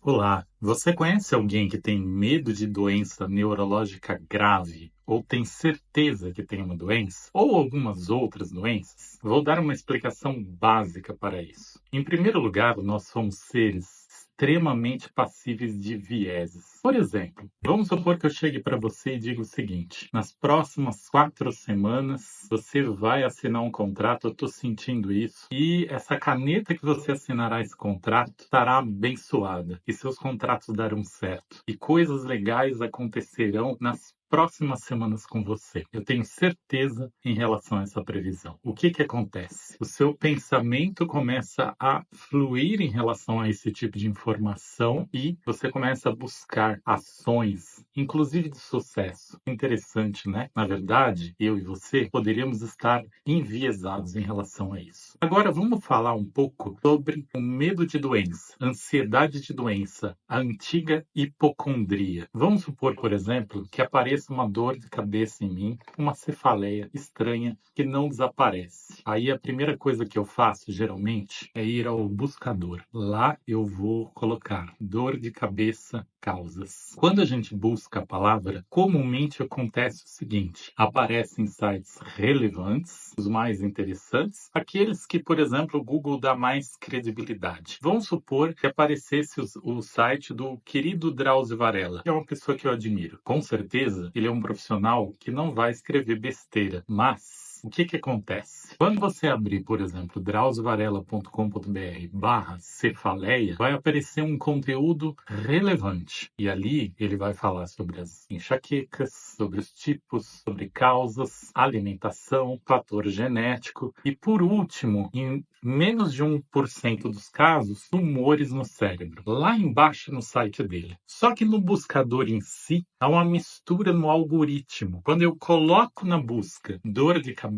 Olá, você conhece alguém que tem medo de doença neurológica grave ou tem certeza que tem uma doença ou algumas outras doenças? Vou dar uma explicação básica para isso. Em primeiro lugar, nós somos seres extremamente passíveis de vieses. Por exemplo, vamos supor que eu chegue para você e diga o seguinte: nas próximas 4 semanas você vai assinar um contrato, eu estou sentindo isso, e essa caneta que você assinará esse contrato estará abençoada, e seus contratos darão certo, e coisas legais acontecerão nas próximas semanas com você. Eu tenho certeza em relação a essa previsão. O que acontece? O seu pensamento começa a fluir em relação a esse tipo de informação e você começa a buscar ações, inclusive de sucesso. Interessante, né? Na verdade, eu e você poderíamos estar enviesados em relação a isso. Agora vamos falar um pouco sobre o medo de doença, ansiedade de doença, a antiga hipocondria. Vamos supor, por exemplo, que apareça uma dor de cabeça em mim, uma cefaleia estranha que não desaparece. Aí a primeira coisa que eu faço, geralmente, é ir ao buscador. Lá eu vou colocar dor de cabeça, causas. Quando a gente busca a palavra, comumente acontece o seguinte: aparecem sites relevantes, os mais interessantes, aqueles que, por exemplo, o Google dá mais credibilidade. Vamos supor que aparecesse o site do querido Drauzio Varela, que é uma pessoa que eu admiro. Com certeza, ele é um profissional que não vai escrever besteira, mas o que acontece? Quando você abrir, por exemplo, drauziovarela.com.br/cefaleia, vai aparecer um conteúdo relevante. E ali ele vai falar sobre as enxaquecas, sobre os tipos, sobre causas, alimentação, fator genético e, por último, em menos de 1% dos casos, tumores no cérebro. Lá embaixo no site dele. Só que no buscador em si, há uma mistura no algoritmo. Quando eu coloco na busca dor de cabeça,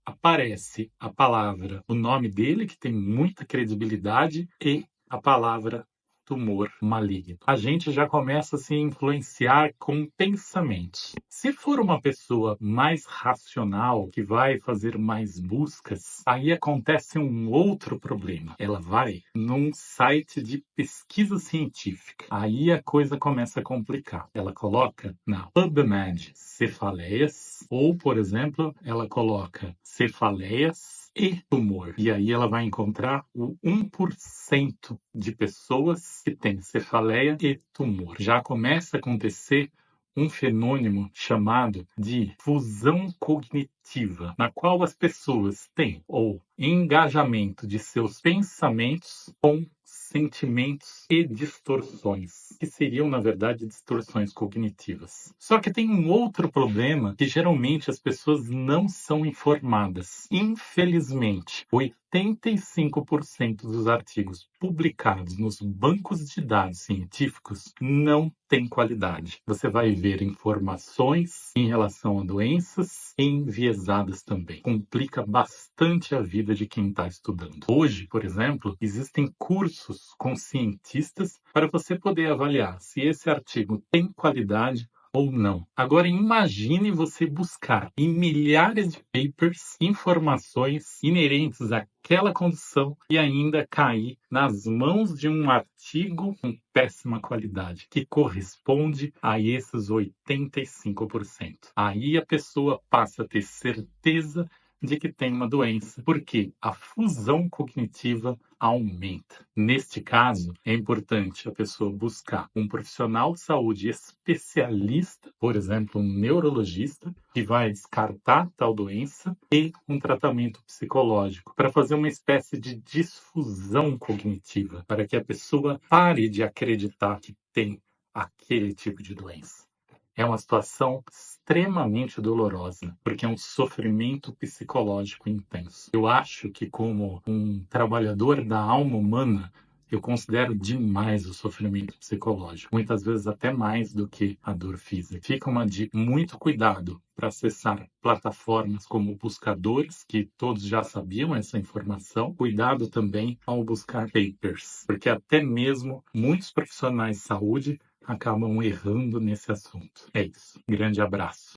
aparece a palavra, o nome dele, que tem muita credibilidade, e a palavra tumor maligno. A gente já começa a se influenciar com pensamentos. Se for uma pessoa mais racional, que vai fazer mais buscas, aí acontece um outro problema. Ela vai num site de pesquisa científica. Aí a coisa começa a complicar. Ela coloca na PubMed cefaleias, ou, por exemplo, ela coloca cefaleias e tumor. E aí ela vai encontrar o 1% de pessoas que têm cefaleia e tumor. Já começa a acontecer um fenômeno chamado de fusão cognitiva, na qual as pessoas têm o engajamento de seus pensamentos com sentimentos e distorções, que seriam, na verdade, distorções cognitivas. Só que tem um outro problema que geralmente as pessoas não são informadas. Infelizmente, 85% dos artigos publicados nos bancos de dados científicos não têm qualidade. Você vai ver informações em relação a doenças enviesadas também. Complica bastante a vida de quem está estudando. Hoje, por exemplo, existem cursos com cientistas para você poder avaliar se esse artigo tem qualidade ou não. Agora imagine você buscar em milhares de papers informações inerentes àquela condição e ainda cair nas mãos de um artigo com péssima qualidade, que corresponde a esses 85%. Aí a pessoa passa a ter certeza de que tem uma doença, porque a fusão cognitiva aumenta. Neste caso, é importante a pessoa buscar um profissional de saúde especialista, por exemplo, um neurologista, que vai descartar tal doença, e um tratamento psicológico, para fazer uma espécie de difusão cognitiva, para que a pessoa pare de acreditar que tem aquele tipo de doença. É uma situação extremamente dolorosa, porque é um sofrimento psicológico intenso. Eu acho que, como um trabalhador da alma humana, eu considero demais o sofrimento psicológico, muitas vezes até mais do que a dor física. Fica uma dica: muito cuidado para acessar plataformas como buscadores, que todos já sabiam essa informação. Cuidado também ao buscar papers, porque até mesmo muitos profissionais de saúde acabam errando nesse assunto. É isso. Grande abraço.